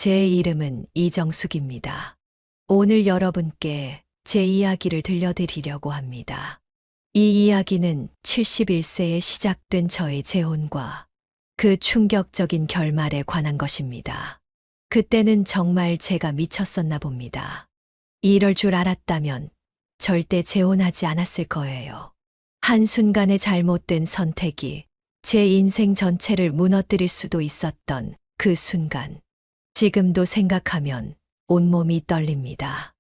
제 이름은 이정숙입니다. 오늘 여러분께 제 이야기를 들려드리려고 합니다. 이 이야기는 71세에 시작된 저의 재혼과 그 충격적인 결말에 관한 것입니다. 그때는 정말 제가 미쳤었나 봅니다. 이럴 줄 알았다면 절대 재혼하지 않았을 거예요. 한순간의 잘못된 선택이 제 인생 전체를 무너뜨릴 수도 있었던 그 순간. 지금도 생각하면 온몸이 떨립니다.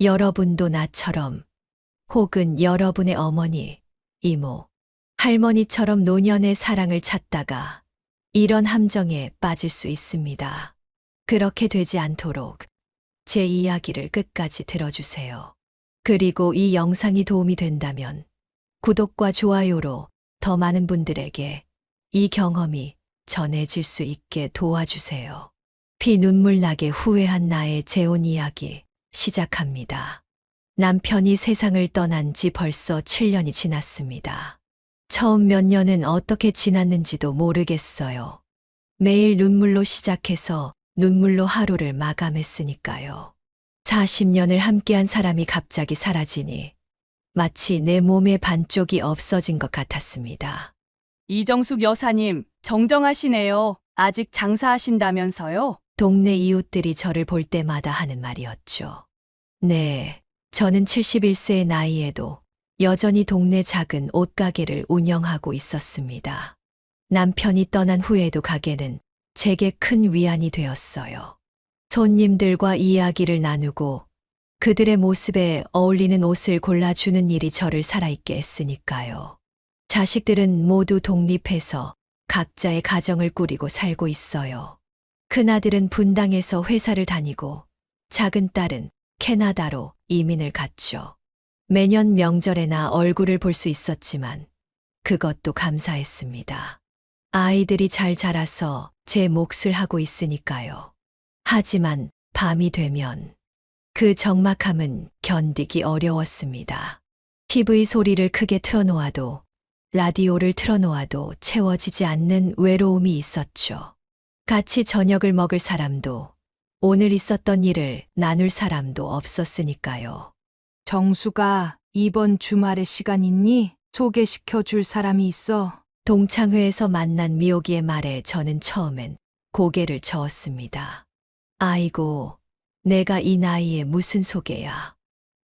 여러분도 나처럼 혹은 여러분의 어머니, 이모, 할머니처럼 노년의 사랑을 찾다가 이런 함정에 빠질 수 있습니다. 그렇게 되지 않도록 제 이야기를 끝까지 들어주세요. 그리고 이 영상이 도움이 된다면 구독과 좋아요로 더 많은 분들에게 이 경험이 전해질 수 있게 도와주세요. 피눈물 나게 후회한 나의 재혼 이야기 시작합니다. 남편이 세상을 떠난 지 벌써 7년이 지났습니다. 처음 몇 년은 어떻게 지났는지도 모르겠어요. 매일 눈물로 시작해서 눈물로 하루를 마감했으니까요. 40년을 함께한 사람이 갑자기 사라지니 마치 내 몸의 반쪽이 없어진 것 같았습니다. 이정숙 여사님, 정정하시네요. 아직 장사하신다면서요? 동네 이웃들이 저를 볼 때마다 하는 말이었죠. 네, 저는 71세의 나이에도 여전히 동네 작은 옷가게를 운영하고 있었습니다. 남편이 떠난 후에도 가게는 제게 큰 위안이 되었어요. 손님들과 이야기를 나누고 그들의 모습에 어울리는 옷을 골라주는 일이 저를 살아있게 했으니까요. 자식들은 모두 독립해서 각자의 가정을 꾸리고 살고 있어요. 큰아들은 분당에서 회사를 다니고 작은 딸은 캐나다로 이민을 갔죠. 매년 명절에나 얼굴을 볼 수 있었지만 그것도 감사했습니다. 아이들이 잘 자라서 제 몫을 하고 있으니까요. 하지만 밤이 되면 그 적막함은 견디기 어려웠습니다. TV 소리를 크게 틀어놓아도 라디오를 틀어놓아도 채워지지 않는 외로움이 있었죠. 같이 저녁을 먹을 사람도 오늘 있었던 일을 나눌 사람도 없었으니까요. 정수가 이번 주말에 시간 있니? 소개시켜 줄 사람이 있어. 동창회에서 만난 미옥이의 말에 저는 처음엔 고개를 저었습니다. 아이고, 내가 이 나이에 무슨 소개야.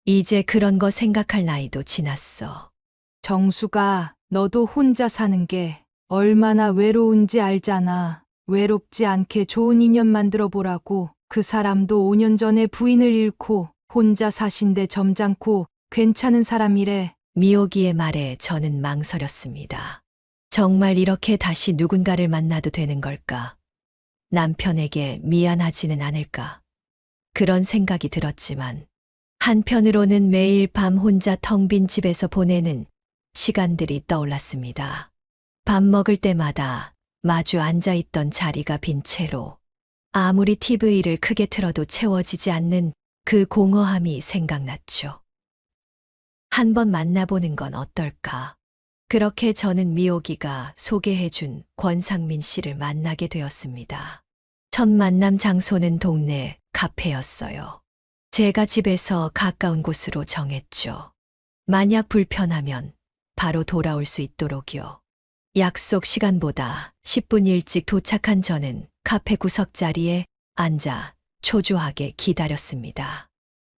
이제 그런 거 생각할 나이도 지났어. 정수가 너도 혼자 사는 게 얼마나 외로운지 알잖아. 외롭지 않게 좋은 인연 만들어 보라고. 그 사람도 5년 전에 부인을 잃고 혼자 사신데 점잖고 괜찮은 사람이래. 미옥이의 말에 저는 망설였습니다. 정말 이렇게 다시 누군가를 만나도 되는 걸까? 남편에게 미안하지는 않을까? 그런 생각이 들었지만 한편으로는 매일 밤 혼자 텅 빈 집에서 보내는 시간들이 떠올랐습니다. 밥 먹을 때마다 마주 앉아있던 자리가 빈 채로 아무리 TV를 크게 틀어도 채워지지 않는 그 공허함이 생각났죠. 한번 만나보는 건 어떨까? 그렇게 저는 미옥이가 소개해준 권상민 씨를 만나게 되었습니다. 첫 만남 장소는 동네 카페였어요. 제가 집에서 가까운 곳으로 정했죠. 만약 불편하면 바로 돌아올 수 있도록요. 약속 시간보다 10분 일찍 도착한 저는 카페 구석자리에 앉아 초조하게 기다렸습니다.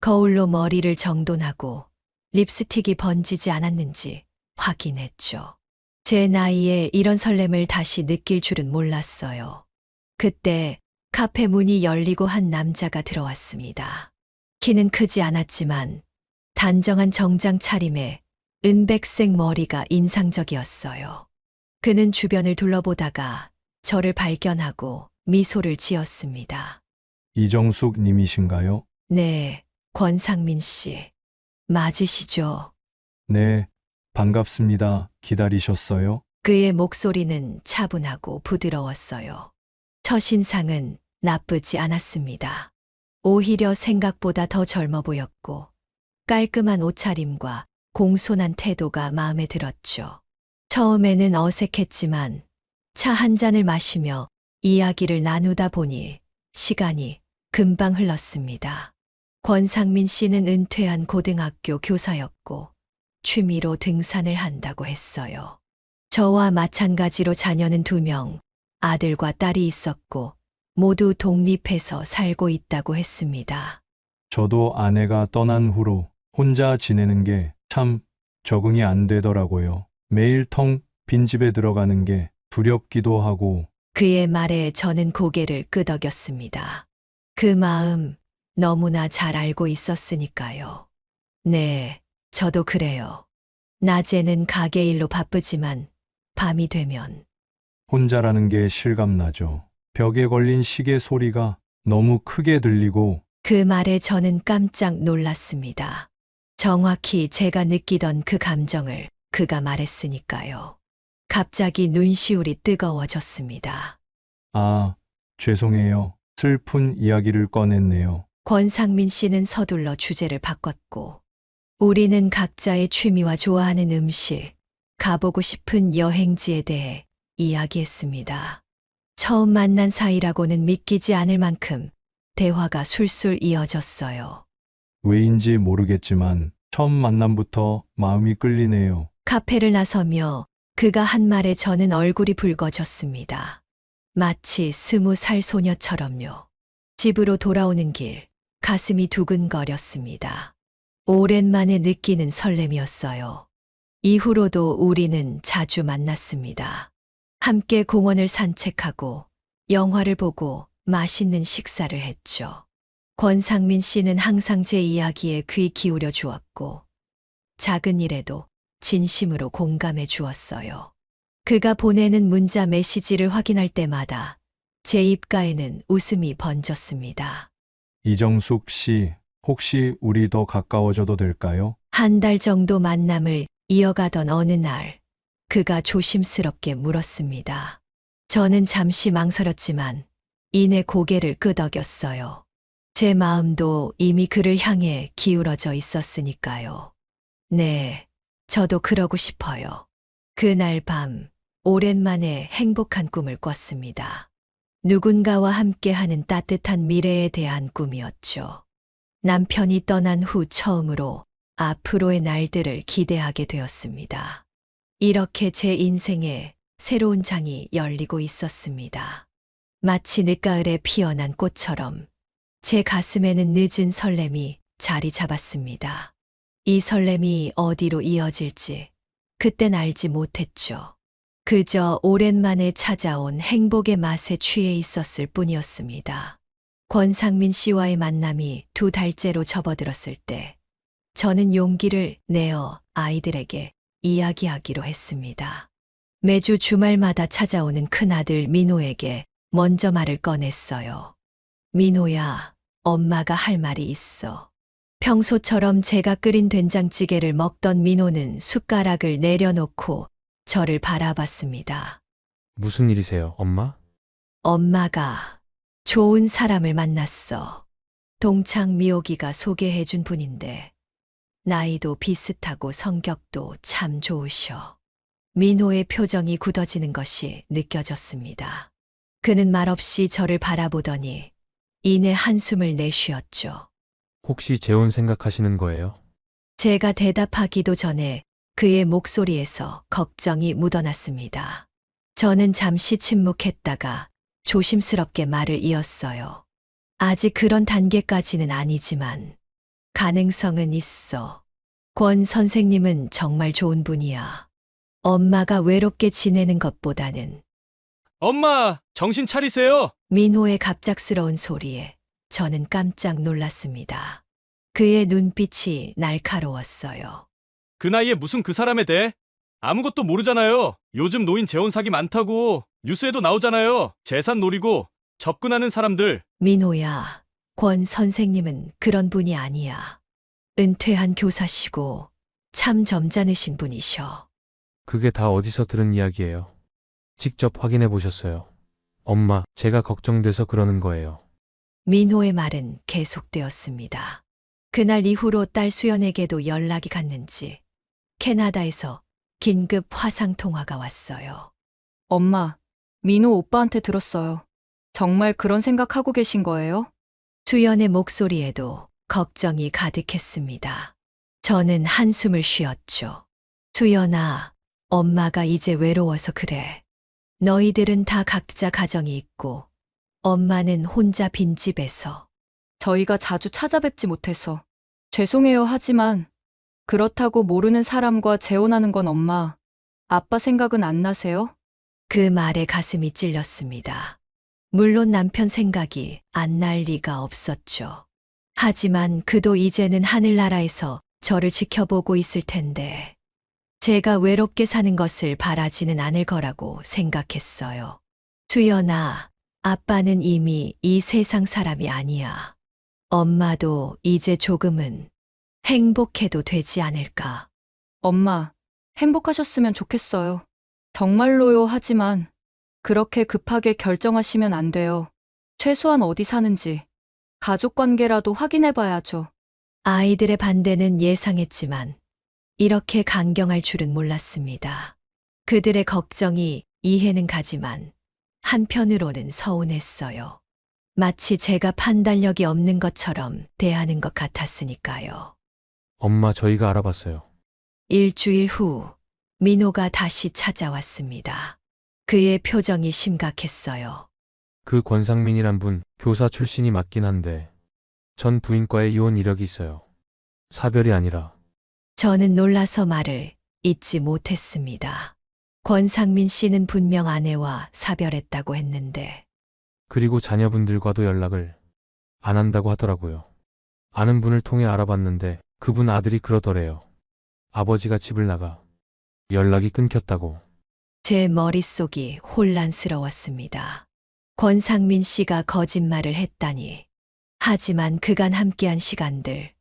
거울로 머리를 정돈하고 립스틱이 번지지 않았는지 확인했죠. 제 나이에 이런 설렘을 다시 느낄 줄은 몰랐어요. 그때 카페 문이 열리고 한 남자가 들어왔습니다. 키는 크지 않았지만 단정한 정장 차림에 은백색 머리가 인상적이었어요. 그는 주변을 둘러보다가 저를 발견하고 미소를 지었습니다. 이정숙 님이신가요? 네, 권상민 씨. 맞으시죠? 네, 반갑습니다. 기다리셨어요? 그의 목소리는 차분하고 부드러웠어요. 첫인상은 나쁘지 않았습니다. 오히려 생각보다 더 젊어 보였고 깔끔한 옷차림과 공손한 태도가 마음에 들었죠. 처음에는 어색했지만 차 한 잔을 마시며 이야기를 나누다 보니 시간이 금방 흘렀습니다. 권상민 씨는 은퇴한 고등학교 교사였고 취미로 등산을 한다고 했어요. 저와 마찬가지로 자녀는 2명, 아들과 딸이 있었고 모두 독립해서 살고 있다고 했습니다. 저도 아내가 떠난 후로 혼자 지내는 게 참 적응이 안 되더라고요. 매일 텅 빈 집에 들어가는 게 두렵기도 하고 그의 말에 저는 고개를 끄덕였습니다. 그 마음 너무나 잘 알고 있었으니까요. 네, 저도 그래요. 낮에는 가게 일로 바쁘지만 밤이 되면 혼자라는 게 실감나죠. 벽에 걸린 시계 소리가 너무 크게 들리고 그 말에 저는 깜짝 놀랐습니다. 정확히 제가 느끼던 그 감정을 그가 말했으니까요. 갑자기 눈시울이 뜨거워졌습니다. 아, 죄송해요. 슬픈 이야기를 꺼냈네요. 권상민 씨는 서둘러 주제를 바꿨고 우리는 각자의 취미와 좋아하는 음식, 가보고 싶은 여행지에 대해 이야기했습니다. 처음 만난 사이라고는 믿기지 않을 만큼 대화가 술술 이어졌어요. 왜인지 모르겠지만 처음 만남부터 마음이 끌리네요. 카페를 나서며 그가 한 말에 저는 얼굴이 붉어졌습니다. 마치 20살 소녀처럼요. 집으로 돌아오는 길, 가슴이 두근거렸습니다. 오랜만에 느끼는 설렘이었어요. 이후로도 우리는 자주 만났습니다. 함께 공원을 산책하고 영화를 보고 맛있는 식사를 했죠. 권상민 씨는 항상 제 이야기에 귀 기울여 주었고 작은 일에도 진심으로 공감해 주었어요. 그가 보내는 문자 메시지를 확인할 때마다 제 입가에는 웃음이 번졌습니다. 이정숙 씨, 혹시 우리 더 가까워져도 될까요? 한 달 정도 만남을 이어가던 어느 날, 그가 조심스럽게 물었습니다. 저는 잠시 망설였지만 이내 고개를 끄덕였어요. 제 마음도 이미 그를 향해 기울어져 있었으니까요. 네, 저도 그러고 싶어요. 그날 밤, 오랜만에 행복한 꿈을 꿨습니다. 누군가와 함께하는 따뜻한 미래에 대한 꿈이었죠. 남편이 떠난 후 처음으로 앞으로의 날들을 기대하게 되었습니다. 이렇게 제 인생에 새로운 장이 열리고 있었습니다. 마치 늦가을에 피어난 꽃처럼 제 가슴에는 늦은 설렘이 자리 잡았습니다. 이 설렘이 어디로 이어질지 그땐 알지 못했죠. 그저 오랜만에 찾아온 행복의 맛에 취해 있었을 뿐이었습니다. 권상민 씨와의 만남이 2달째로 접어들었을 때 저는 용기를 내어 아이들에게 이야기하기로 했습니다. 매주 주말마다 찾아오는 큰아들 민호에게 먼저 말을 꺼냈어요. 민호야, 엄마가 할 말이 있어. 평소처럼 제가 끓인 된장찌개를 먹던 민호는 숟가락을 내려놓고 저를 바라봤습니다. 무슨 일이세요, 엄마? 엄마가 좋은 사람을 만났어. 동창 미옥이가 소개해준 분인데 나이도 비슷하고 성격도 참 좋으셔. 민호의 표정이 굳어지는 것이 느껴졌습니다. 그는 말없이 저를 바라보더니 이내 한숨을 내쉬었죠. 혹시 재혼 생각하시는 거예요? 제가 대답하기도 전에 그의 목소리에서 걱정이 묻어났습니다. 저는 잠시 침묵했다가 조심스럽게 말을 이었어요. 아직 그런 단계까지는 아니지만 가능성은 있어. 권 선생님은 정말 좋은 분이야. 엄마가 외롭게 지내는 것보다는. 엄마, 정신 차리세요. 민호의 갑작스러운 소리에 저는 깜짝 놀랐습니다. 그의 눈빛이 날카로웠어요. 그 나이에 무슨 그 사람에 대해? 아무것도 모르잖아요. 요즘 노인 재혼 사기 많다고 뉴스에도 나오잖아요. 재산 노리고 접근하는 사람들. 민호야, 권 선생님은 그런 분이 아니야. 은퇴한 교사시고 참 점잖으신 분이셔. 그게 다 어디서 들은 이야기예요? 직접 확인해 보셨어요. 엄마, 제가 걱정돼서 그러는 거예요. 민호의 말은 계속되었습니다. 그날 이후로 딸 수연에게도 연락이 갔는지 캐나다에서 긴급 화상 통화가 왔어요. 엄마, 민호 오빠한테 들었어요. 정말 그런 생각하고 계신 거예요? 수연의 목소리에도 걱정이 가득했습니다. 저는 한숨을 쉬었죠. 수연아, 엄마가 이제 외로워서 그래. 너희들은 다 각자 가정이 있고 엄마는 혼자 빈집에서. 저희가 자주 찾아뵙지 못해서 죄송해요 하지만 그렇다고 모르는 사람과 재혼하는 건 엄마, 아빠 생각은 안 나세요? 그 말에 가슴이 찔렸습니다. 물론 남편 생각이 안 날 리가 없었죠. 하지만 그도 이제는 하늘나라에서 저를 지켜보고 있을 텐데 제가 외롭게 사는 것을 바라지는 않을 거라고 생각했어요. 수연아, 아빠는 이미 이 세상 사람이 아니야. 엄마도 이제 조금은 행복해도 되지 않을까. 엄마, 행복하셨으면 좋겠어요. 정말로요 하지만 그렇게 급하게 결정하시면 안 돼요. 최소한 어디 사는지 가족 관계라도 확인해 봐야죠. 아이들의 반대는 예상했지만 이렇게 강경할 줄은 몰랐습니다. 그들의 걱정이 이해는 가지만 한편으로는 서운했어요. 마치 제가 판단력이 없는 것처럼 대하는 것 같았으니까요. 엄마, 저희가 알아봤어요. 일주일 후 민호가 다시 찾아왔습니다. 그의 표정이 심각했어요. 그 권상민이란 분, 교사 출신이 맞긴 한데 전 부인과의 이혼 이력이 있어요. 사별이 아니라. 저는 놀라서 말을 잇지 못했습니다. 권상민 씨는 분명 아내와 사별했다고 했는데 그리고 자녀분들과도 연락을 안 한다고 하더라고요. 아는 분을 통해 알아봤는데 그분 아들이 그러더래요. 아버지가 집을 나가 연락이 끊겼다고. 제 머릿속이 혼란스러웠습니다. 권상민 씨가 거짓말을 했다니. 하지만 그간 함께한 시간들,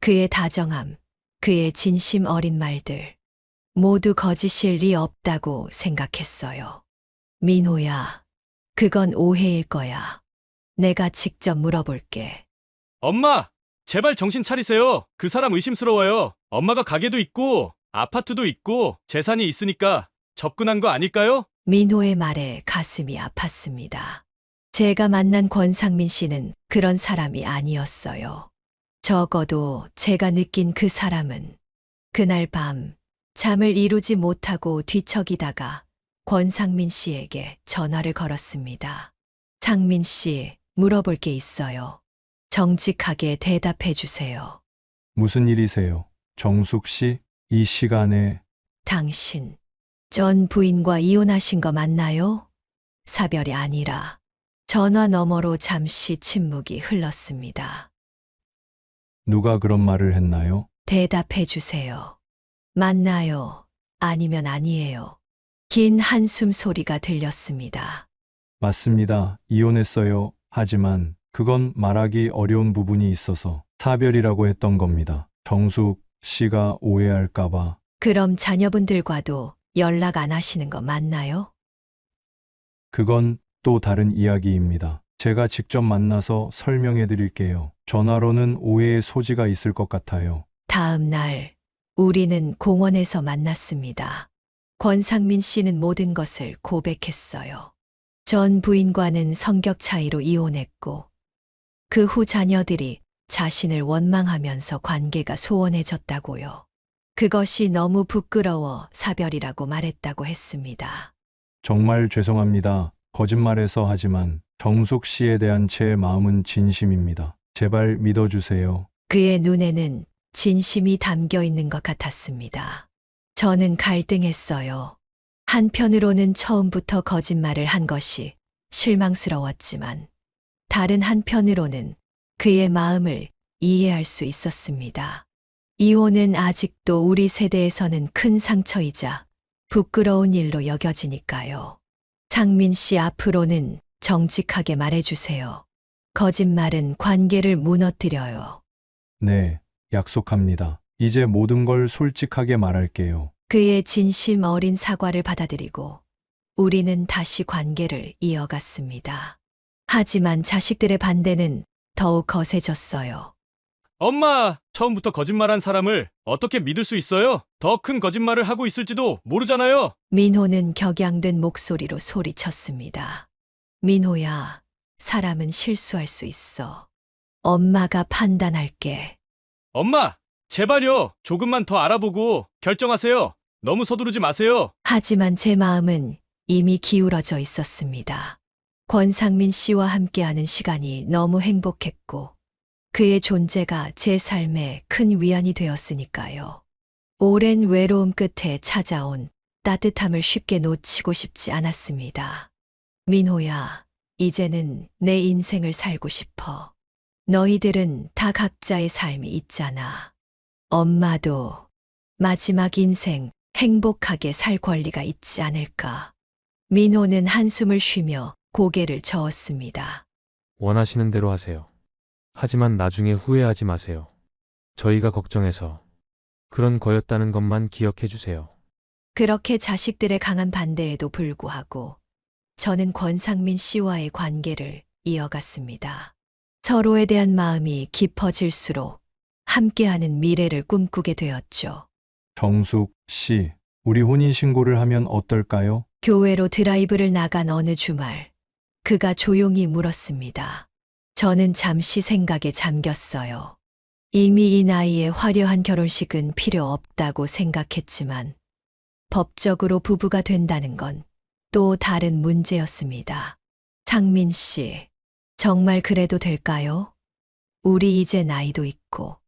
그의 다정함, 그의 진심 어린 말들, 모두 거짓일 리 없다고 생각했어요. 민호야, 그건 오해일 거야. 내가 직접 물어볼게. 엄마! 제발 정신 차리세요. 그 사람 의심스러워요. 엄마가 가게도 있고 아파트도 있고 재산이 있으니까 접근한 거 아닐까요? 민호의 말에 가슴이 아팠습니다. 제가 만난 권상민 씨는 그런 사람이 아니었어요. 적어도 제가 느낀 그 사람은 그날 밤 잠을 이루지 못하고 뒤척이다가 권상민 씨에게 전화를 걸었습니다. 상민 씨, 물어볼 게 있어요. 정직하게 대답해 주세요. 무슨 일이세요? 정숙 씨, 이 시간에 당신, 전 부인과 이혼하신 거 맞나요? 사별이 아니라 전화 너머로 잠시 침묵이 흘렀습니다. 누가 그런 말을 했나요? 대답해 주세요. 맞나요? 아니면 아니에요? 긴 한숨 소리가 들렸습니다. 맞습니다. 이혼했어요. 하지만 그건 말하기 어려운 부분이 있어서 사별이라고 했던 겁니다. 정숙 씨가 오해할까봐. 그럼 자녀분들과도 연락 안 하시는 거 맞나요? 그건 또 다른 이야기입니다. 제가 직접 만나서 설명해 드릴게요. 전화로는 오해의 소지가 있을 것 같아요. 다음 날 우리는 공원에서 만났습니다. 권상민 씨는 모든 것을 고백했어요. 전 부인과는 성격 차이로 이혼했고 그 후 자녀들이 자신을 원망하면서 관계가 소원해졌다고요. 그것이 너무 부끄러워 사별이라고 말했다고 했습니다. 정말 죄송합니다. 거짓말해서 하지만 정숙 씨에 대한 제 마음은 진심입니다. 제발 믿어주세요. 그의 눈에는 진심이 담겨 있는 것 같았습니다. 저는 갈등했어요. 한편으로는 처음부터 거짓말을 한 것이 실망스러웠지만 다른 한편으로는 그의 마음을 이해할 수 있었습니다. 이혼은 아직도 우리 세대에서는 큰 상처이자 부끄러운 일로 여겨지니까요. 상민 씨 앞으로는 정직하게 말해주세요. 거짓말은 관계를 무너뜨려요. 네, 약속합니다. 이제 모든 걸 솔직하게 말할게요. 그의 진심 어린 사과를 받아들이고 우리는 다시 관계를 이어갔습니다. 하지만 자식들의 반대는 더욱 거세졌어요. 엄마! 처음부터 거짓말한 사람을 어떻게 믿을 수 있어요? 더 큰 거짓말을 하고 있을지도 모르잖아요. 민호는 격양된 목소리로 소리쳤습니다. 민호야, 사람은 실수할 수 있어. 엄마가 판단할게. 엄마, 제발요. 조금만 더 알아보고 결정하세요. 너무 서두르지 마세요. 하지만 제 마음은 이미 기울어져 있었습니다. 권상민 씨와 함께하는 시간이 너무 행복했고, 그의 존재가 제 삶에 큰 위안이 되었으니까요. 오랜 외로움 끝에 찾아온 따뜻함을 쉽게 놓치고 싶지 않았습니다. 민호야, 이제는 내 인생을 살고 싶어. 너희들은 다 각자의 삶이 있잖아. 엄마도 마지막 인생 행복하게 살 권리가 있지 않을까. 민호는 한숨을 쉬며 고개를 저었습니다. 원하시는 대로 하세요. 하지만 나중에 후회하지 마세요. 저희가 걱정해서 그런 거였다는 것만 기억해 주세요. 그렇게 자식들의 강한 반대에도 불구하고 저는 권상민 씨와의 관계를 이어갔습니다. 서로에 대한 마음이 깊어질수록 함께하는 미래를 꿈꾸게 되었죠. 정숙 씨, 우리 혼인신고를 하면 어떨까요? 교회로 드라이브를 나간 어느 주말, 그가 조용히 물었습니다. 저는 잠시 생각에 잠겼어요. 이미 이 나이에 화려한 결혼식은 필요 없다고 생각했지만, 법적으로 부부가 된다는 건 또 다른 문제였습니다. 상민 씨, 정말 그래도 될까요? 우리 이제 나이도 있고,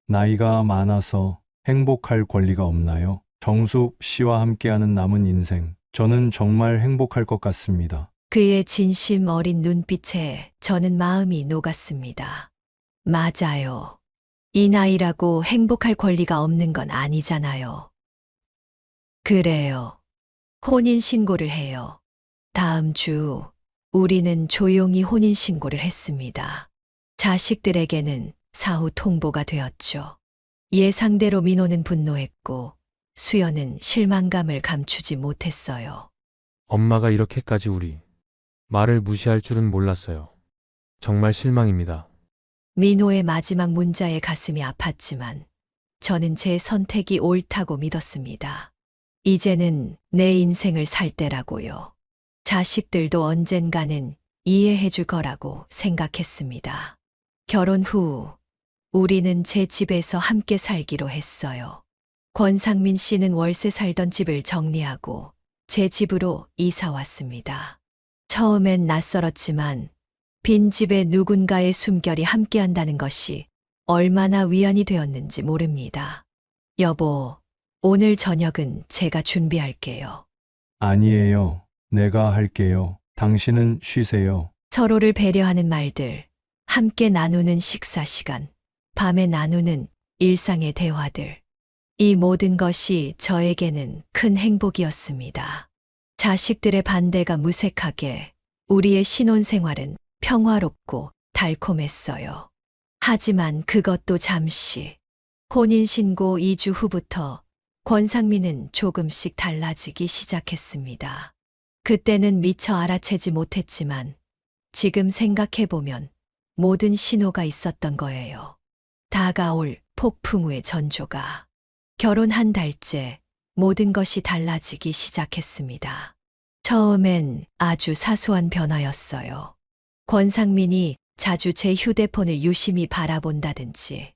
나이가 많아서 행복할 권리가 없나요? 정숙 씨와 함께하는 남은 인생, 저는 정말 행복할 것 같습니다. 그의 진심 어린 눈빛에 저는 마음이 녹았습니다. 맞아요. 이 나이라고 행복할 권리가 없는 건 아니잖아요. 그래요. 혼인신고를 해요. 다음 주 우리는 조용히 혼인신고를 했습니다. 자식들에게는 사후 통보가 되었죠. 예상대로 민호는 분노했고 수연은 실망감을 감추지 못했어요. 엄마가 이렇게까지 우리 말을 무시할 줄은 몰랐어요. 정말 실망입니다. 민호의 마지막 문자에 가슴이 아팠지만 저는 제 선택이 옳다고 믿었습니다. 이제는 내 인생을 살 때라고요. 자식들도 언젠가는 이해해 줄 거라고 생각했습니다. 결혼 후 우리는 제 집에서 함께 살기로 했어요. 권상민 씨는 월세 살던 집을 정리하고 제 집으로 이사 왔습니다. 처음엔 낯설었지만 빈 집에 누군가의 숨결이 함께한다는 것이 얼마나 위안이 되었는지 모릅니다. 여보, 오늘 저녁은 제가 준비할게요. 아니에요. 내가 할게요. 당신은 쉬세요. 서로를 배려하는 말들, 함께 나누는 식사 시간, 밤에 나누는 일상의 대화들. 이 모든 것이 저에게는 큰 행복이었습니다. 자식들의 반대가 무색하게 우리의 신혼생활은 평화롭고 달콤했어요. 하지만 그것도 잠시. 혼인신고 2주 후부터 권상민은 조금씩 달라지기 시작했습니다. 그때는 미처 알아채지 못했지만 지금 생각해보면 모든 신호가 있었던 거예요. 다가올 폭풍우의 전조가. 결혼 한 달째 모든 것이 달라지기 시작했습니다. 처음엔 아주 사소한 변화였어요. 권상민이 자주 제 휴대폰을 유심히 바라본다든지,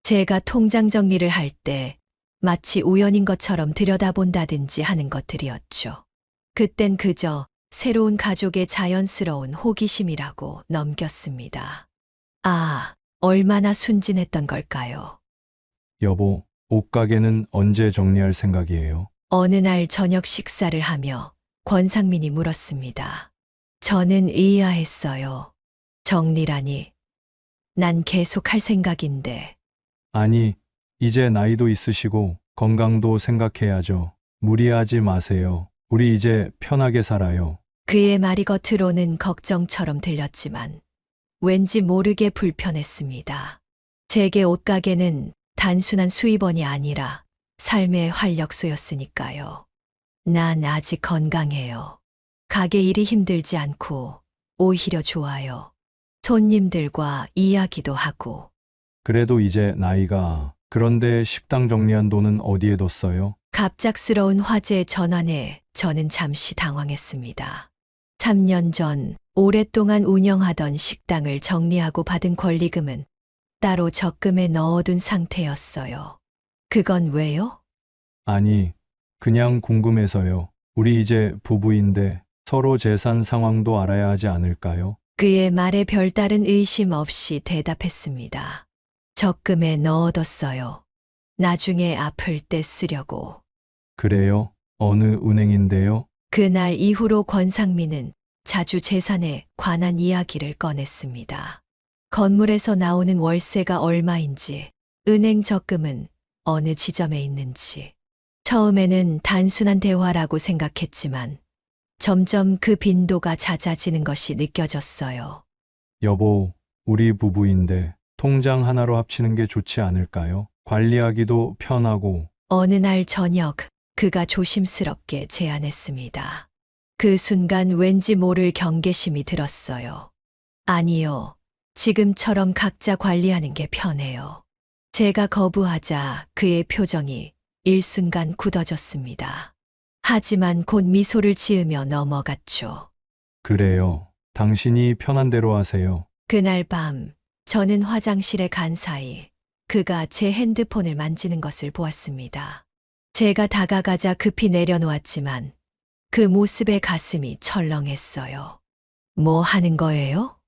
제가 통장 정리를 할 때 마치 우연인 것처럼 들여다본다든지 하는 것들이었죠. 그땐 그저 새로운 가족의 자연스러운 호기심이라고 넘겼습니다. 아, 얼마나 순진했던 걸까요? 여보, 옷가게는 언제 정리할 생각이에요? 어느 날 저녁 식사를 하며 권상민이 물었습니다. 저는 의아했어요. 정리라니. 난 계속 할 생각인데. 아니, 이제 나이도 있으시고 건강도 생각해야죠. 무리하지 마세요. 우리 이제 편하게 살아요. 그의 말이 겉으로는 걱정처럼 들렸지만 왠지 모르게 불편했습니다. 제게 옷가게는 단순한 수입원이 아니라 삶의 활력소였으니까요. 난 아직 건강해요. 가게 일이 힘들지 않고 오히려 좋아요. 손님들과 이야기도 하고. 그래도 이제 나이가. 그런데 식당 정리한 돈은 어디에 뒀어요? 갑작스러운 화재 전환에 저는 잠시 당황했습니다. 3년 전 오랫동안 운영하던 식당을 정리하고 받은 권리금은 따로 적금에 넣어둔 상태였어요. 그건 왜요? 아니, 그냥 궁금해서요. 우리 이제 부부인데 서로 재산 상황도 알아야 하지 않을까요? 그의 말에 별다른 의심 없이 대답했습니다. 적금에 넣어뒀어요. 나중에 아플 때 쓰려고. 그래요? 어느 은행인데요? 그날 이후로 권상민은 자주 재산에 관한 이야기를 꺼냈습니다. 건물에서 나오는 월세가 얼마인지, 은행 적금은 어느 지점에 있는지. 처음에는 단순한 대화라고 생각했지만 점점 그 빈도가 잦아지는 것이 느껴졌어요. 여보, 우리 부부인데 통장 하나로 합치는 게 좋지 않을까요? 관리하기도 편하고. 어느 날 저녁 그가 조심스럽게 제안했습니다. 그 순간 왠지 모를 경계심이 들었어요. 아니요. 지금처럼 각자 관리하는 게 편해요. 제가 거부하자 그의 표정이 일순간 굳어졌습니다. 하지만 곧 미소를 지으며 넘어갔죠. 그래요. 당신이 편한 대로 하세요. 그날 밤 저는 화장실에 간 사이 그가 제 핸드폰을 만지는 것을 보았습니다. 제가 다가가자 급히 내려놓았지만 그 모습에 가슴이 철렁했어요. 뭐 하는 거예요?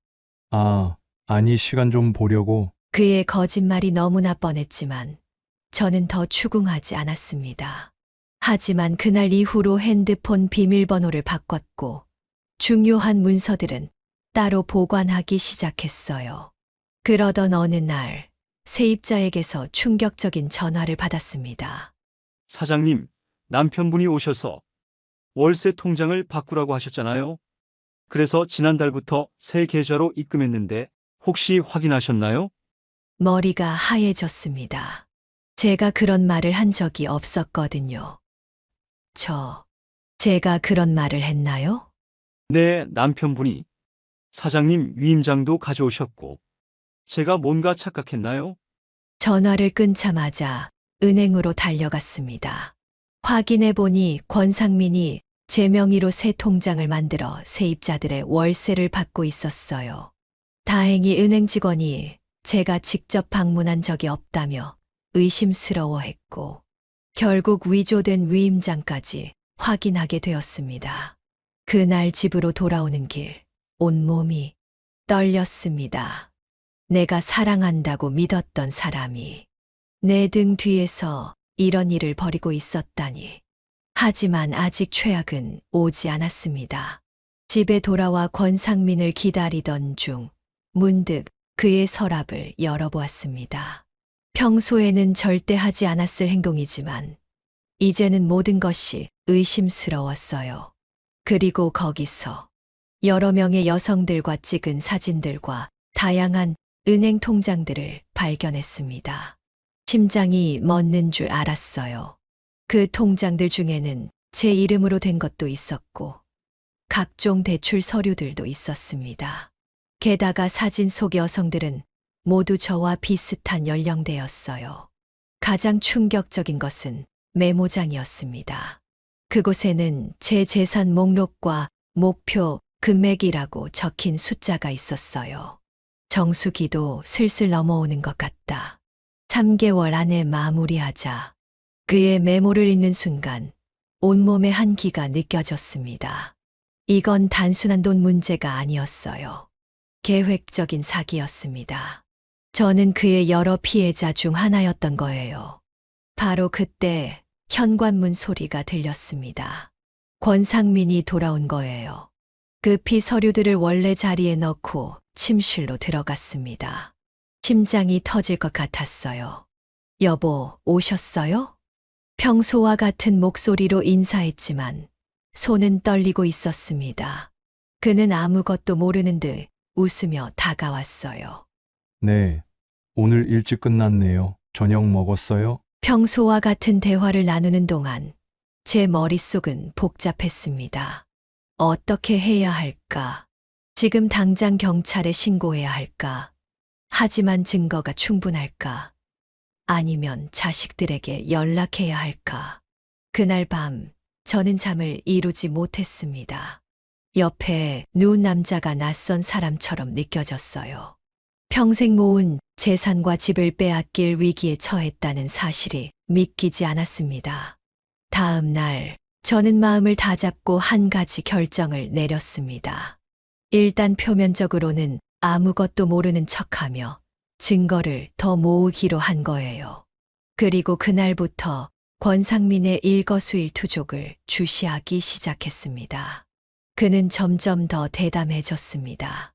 아니, 시간 좀 보려고. 그의 거짓말이 너무나 뻔했지만 저는 더 추궁하지 않았습니다. 하지만 그날 이후로 핸드폰 비밀번호를 바꿨고 중요한 문서들은 따로 보관하기 시작했어요. 그러던 어느 날 세입자에게서 충격적인 전화를 받았습니다. 사장님, 남편분이 오셔서 월세 통장을 바꾸라고 하셨잖아요. 그래서 지난달부터 새 계좌로 입금했는데 혹시 확인하셨나요? 머리가 하얘졌습니다. 제가 그런 말을 한 적이 없었거든요. 제가 그런 말을 했나요? 네, 남편분이. 사장님 위임장도 가져오셨고. 제가 뭔가 착각했나요? 전화를 끊자마자 은행으로 달려갔습니다. 확인해 보니 권상민이 제 명의로 새 통장을 만들어 세입자들의 월세를 받고 있었어요. 다행히 은행 직원이 제가 직접 방문한 적이 없다며 의심스러워했고 결국 위조된 위임장까지 확인하게 되었습니다. 그날 집으로 돌아오는 길 온몸이 떨렸습니다. 내가 사랑한다고 믿었던 사람이 내 등 뒤에서 이런 일을 벌이고 있었다니. 하지만 아직 최악은 오지 않았습니다. 집에 돌아와 권상민을 기다리던 중 문득 그의 서랍을 열어보았습니다. 평소에는 절대 하지 않았을 행동이지만 이제는 모든 것이 의심스러웠어요. 그리고 거기서 여러 명의 여성들과 찍은 사진들과 다양한 은행 통장들을 발견했습니다. 심장이 멎는 줄 알았어요. 그 통장들 중에는 제 이름으로 된 것도 있었고 각종 대출 서류들도 있었습니다. 게다가 사진 속 여성들은 모두 저와 비슷한 연령대였어요. 가장 충격적인 것은 메모장이었습니다. 그곳에는 제 재산 목록과 목표 금액이라고 적힌 숫자가 있었어요. 정수기도 슬슬 넘어오는 것 같다. 3개월 안에 마무리하자. 그의 메모를 읽는 순간 온몸에 한기가 느껴졌습니다. 이건 단순한 돈 문제가 아니었어요. 계획적인 사기였습니다. 저는 그의 여러 피해자 중 하나였던 거예요. 바로 그때 현관문 소리가 들렸습니다. 권상민이 돌아온 거예요. 급히 서류들을 원래 자리에 넣고 침실로 들어갔습니다. 심장이 터질 것 같았어요. 여보, 오셨어요? 평소와 같은 목소리로 인사했지만 손은 떨리고 있었습니다. 그는 아무것도 모르는 듯 웃으며 다가왔어요. 네. 오늘 일찍 끝났네요. 저녁 먹었어요? 평소와 같은 대화를 나누는 동안 제 머릿속은 복잡했습니다. 어떻게 해야 할까? 지금 당장 경찰에 신고해야 할까? 하지만 증거가 충분할까? 아니면 자식들에게 연락해야 할까? 그날 밤 저는 잠을 이루지 못했습니다. 옆에 누운 남자가 낯선 사람처럼 느껴졌어요. 평생 모은 재산과 집을 빼앗길 위기에 처했다는 사실이 믿기지 않았습니다. 다음 날, 저는 마음을 다잡고 한 가지 결정을 내렸습니다. 일단 표면적으로는 아무것도 모르는 척하며 증거를 더 모으기로 한 거예요. 그리고 그날부터 권상민의 일거수일투족을 주시하기 시작했습니다. 그는 점점 더 대담해졌습니다.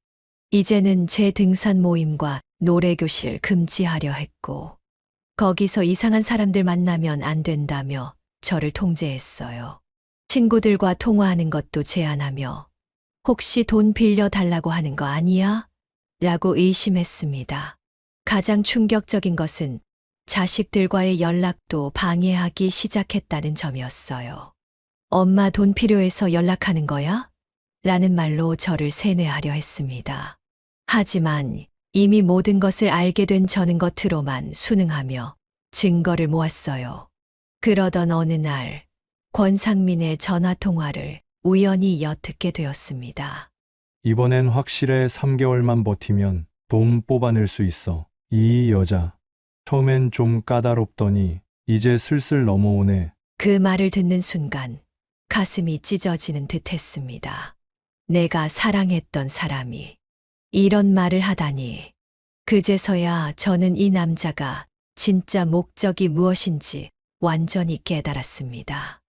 이제는 제 등산 모임과 노래교실 금지하려 했고, 거기서 이상한 사람들 만나면 안 된다며 저를 통제했어요. 친구들과 통화하는 것도 제한하며, 혹시 돈 빌려달라고 하는 거 아니야? 라고 의심했습니다. 가장 충격적인 것은 자식들과의 연락도 방해하기 시작했다는 점이었어요. 엄마 돈 필요해서 연락하는 거야? 라는 말로 저를 세뇌하려 했습니다. 하지만 이미 모든 것을 알게 된 저는 겉으로만 순응하며 증거를 모았어요. 그러던 어느 날, 권상민의 전화통화를 우연히 엿듣게 되었습니다. 이번엔 확실해 3개월만 버티면 돈 뽑아낼 수 있어. 이 여자. 처음엔 좀 까다롭더니 이제 슬슬 넘어오네. 그 말을 듣는 순간 가슴이 찢어지는 듯 했습니다. 내가 사랑했던 사람이 이런 말을 하다니. 그제서야 저는 이 남자가 진짜 목적이 무엇인지 완전히 깨달았습니다.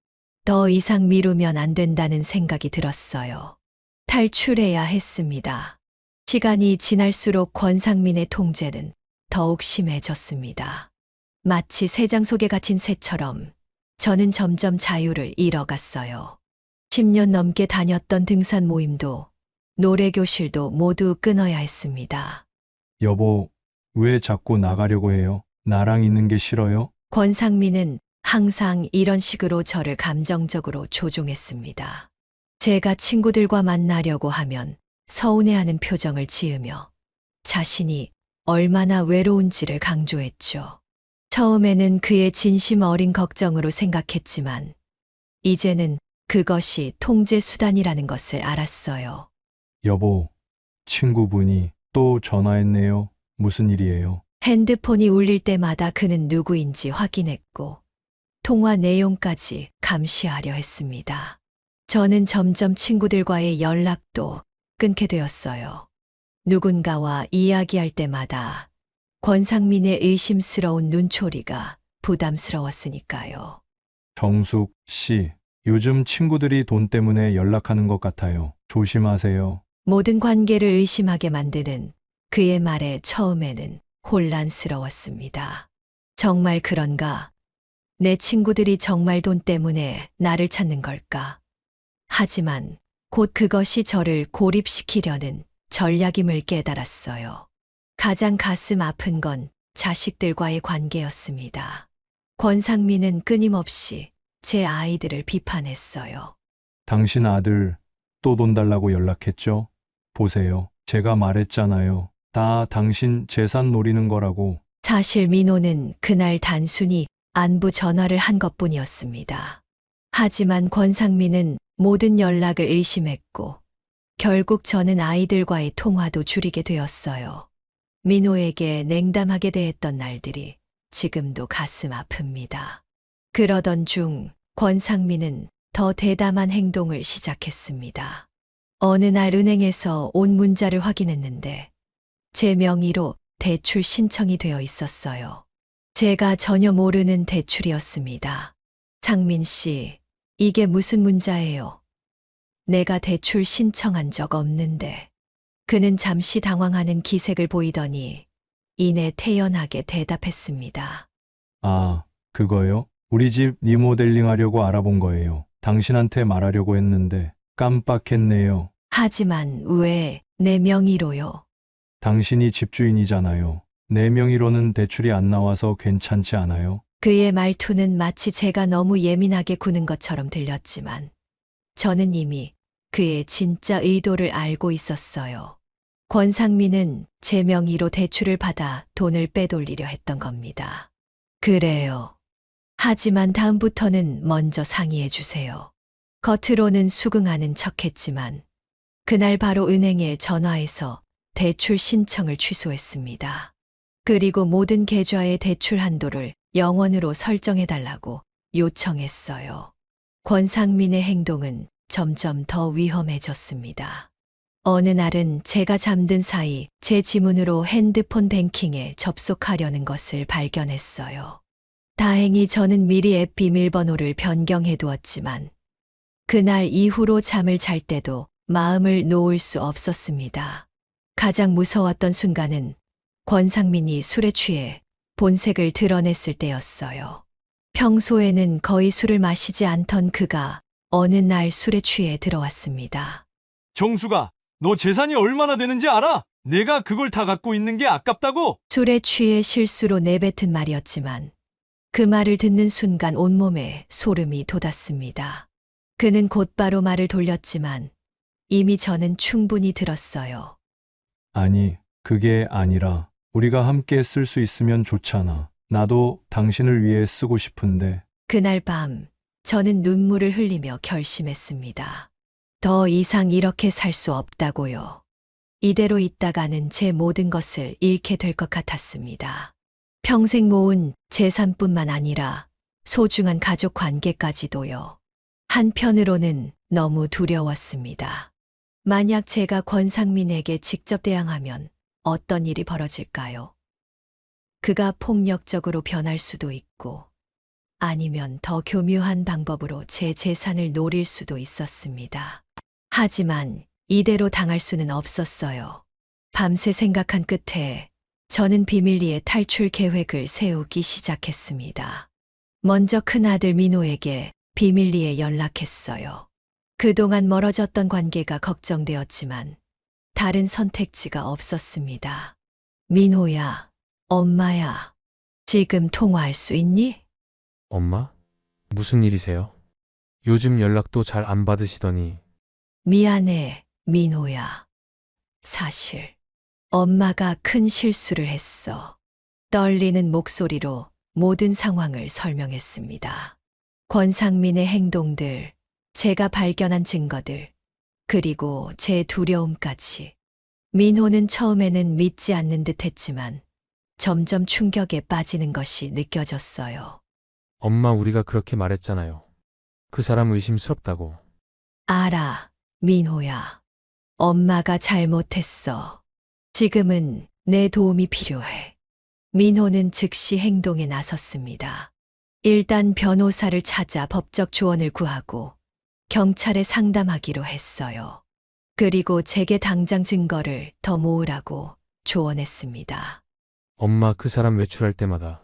더 이상 미루면 안 된다는 생각이 들었어요. 탈출해야 했습니다. 시간이 지날수록 권상민의 통제는 더욱 심해졌습니다. 마치 새장 속에 갇힌 새처럼 저는 점점 자유를 잃어갔어요. 10년 넘게 다녔던 등산 모임도 노래교실도 모두 끊어야 했습니다. 여보, 왜 자꾸 나가려고 해요? 나랑 있는 게 싫어요? 권상민은 항상 이런 식으로 저를 감정적으로 조종했습니다. 제가 친구들과 만나려고 하면 서운해하는 표정을 지으며 자신이 얼마나 외로운지를 강조했죠. 처음에는 그의 진심 어린 걱정으로 생각했지만 이제는 그것이 통제 수단이라는 것을 알았어요. 여보, 친구분이 또 전화했네요. 무슨 일이에요? 핸드폰이 울릴 때마다 그는 누구인지 확인했고 통화 내용까지 감시하려 했습니다. 저는 점점 친구들과의 연락도 끊게 되었어요. 누군가와 이야기할 때마다 권상민의 의심스러운 눈초리가 부담스러웠으니까요. 정숙 씨, 요즘 친구들이 돈 때문에 연락하는 것 같아요. 조심하세요. 모든 관계를 의심하게 만드는 그의 말에 처음에는 혼란스러웠습니다. 정말 그런가? 내 친구들이 정말 돈 때문에 나를 찾는 걸까? 하지만 곧 그것이 저를 고립시키려는 전략임을 깨달았어요. 가장 가슴 아픈 건 자식들과의 관계였습니다. 권상민은 끊임없이 제 아이들을 비판했어요. 당신 아들 또 돈 달라고 연락했죠? 보세요. 제가 말했잖아요. 다 당신 재산 노리는 거라고. 사실 민호는 그날 단순히 안부 전화를 한 것뿐이었습니다. 하지만 권상민은 모든 연락을 의심했고 결국 저는 아이들과의 통화도 줄이게 되었어요. 민호에게 냉담하게 대했던 날들이 지금도 가슴 아픕니다. 그러던 중 권상민은 더 대담한 행동을 시작했습니다. 어느 날 은행에서 온 문자를 확인했는데 제 명의로 대출 신청이 되어 있었어요. 제가 전혀 모르는 대출이었습니다. 상민 씨, 이게 무슨 문자예요? 내가 대출 신청한 적 없는데. 그는 잠시 당황하는 기색을 보이더니 이내 태연하게 대답했습니다. 아, 그거요? 우리 집 리모델링 하려고 알아본 거예요. 당신한테 말하려고 했는데 깜빡했네요. 하지만 왜 내 명의로요? 당신이 집주인이잖아요. 내 명의로는 대출이 안 나와서 괜찮지 않아요? 그의 말투는 마치 제가 너무 예민하게 구는 것처럼 들렸지만 저는 이미 그의 진짜 의도를 알고 있었어요. 권상민은 제 명의로 대출을 받아 돈을 빼돌리려 했던 겁니다. 그래요. 하지만 다음부터는 먼저 상의해 주세요. 겉으로는 수긍하는 척했지만 그날 바로 은행에 전화해서 대출 신청을 취소했습니다. 그리고 모든 계좌의 대출 한도를 0원으로 설정해달라고 요청했어요. 권상민의 행동은 점점 더 위험해졌습니다. 어느 날은 제가 잠든 사이 제 지문으로 핸드폰 뱅킹에 접속하려는 것을 발견했어요. 다행히 저는 미리 앱 비밀번호를 변경해 두었지만 그날 이후로 잠을 잘 때도 마음을 놓을 수 없었습니다. 가장 무서웠던 순간은 권상민이 술에 취해 본색을 드러냈을 때였어요. 평소에는 거의 술을 마시지 않던 그가 어느 날 술에 취해 들어왔습니다. 정수가, 너 재산이 얼마나 되는지 알아? 내가 그걸 다 갖고 있는 게 아깝다고? 술에 취해 실수로 내뱉은 말이었지만 그 말을 듣는 순간 온몸에 소름이 돋았습니다. 그는 곧바로 말을 돌렸지만 이미 저는 충분히 들었어요. 아니, 그게 아니라 우리가 함께 쓸 수 있으면 좋잖아. 나도 당신을 위해 쓰고 싶은데. 그날 밤 저는 눈물을 흘리며 결심했습니다. 더 이상 이렇게 살 수 없다고요. 이대로 있다가는 제 모든 것을 잃게 될 것 같았습니다. 평생 모은 재산뿐만 아니라 소중한 가족 관계까지도요. 한편으로는 너무 두려웠습니다. 만약 제가 권상민에게 직접 대항하면 어떤 일이 벌어질까요? 그가 폭력적으로 변할 수도 있고 아니면 더 교묘한 방법으로 제 재산을 노릴 수도 있었습니다. 하지만 이대로 당할 수는 없었어요. 밤새 생각한 끝에 저는 비밀리에 탈출 계획을 세우기 시작했습니다. 먼저 큰아들 민호에게 비밀리에 연락했어요. 그동안 멀어졌던 관계가 걱정되었지만 다른 선택지가 없었습니다. 민호야, 엄마야, 지금 통화할 수 있니? 엄마? 무슨 일이세요? 요즘 연락도 잘 안 받으시더니. 미안해, 민호야. 사실 엄마가 큰 실수를 했어. 떨리는 목소리로 모든 상황을 설명했습니다. 권상민의 행동들, 제가 발견한 증거들, 그리고 제 두려움까지. 민호는 처음에는 믿지 않는 듯 했지만 점점 충격에 빠지는 것이 느껴졌어요. 엄마, 우리가 그렇게 말했잖아요. 그 사람 의심스럽다고. 알아, 민호야. 엄마가 잘못했어. 지금은 내 도움이 필요해. 민호는 즉시 행동에 나섰습니다. 일단 변호사를 찾아 법적 조언을 구하고 경찰에 상담하기로 했어요. 그리고 제게 당장 증거를 더 모으라고 조언했습니다. 엄마, 그 사람 외출할 때마다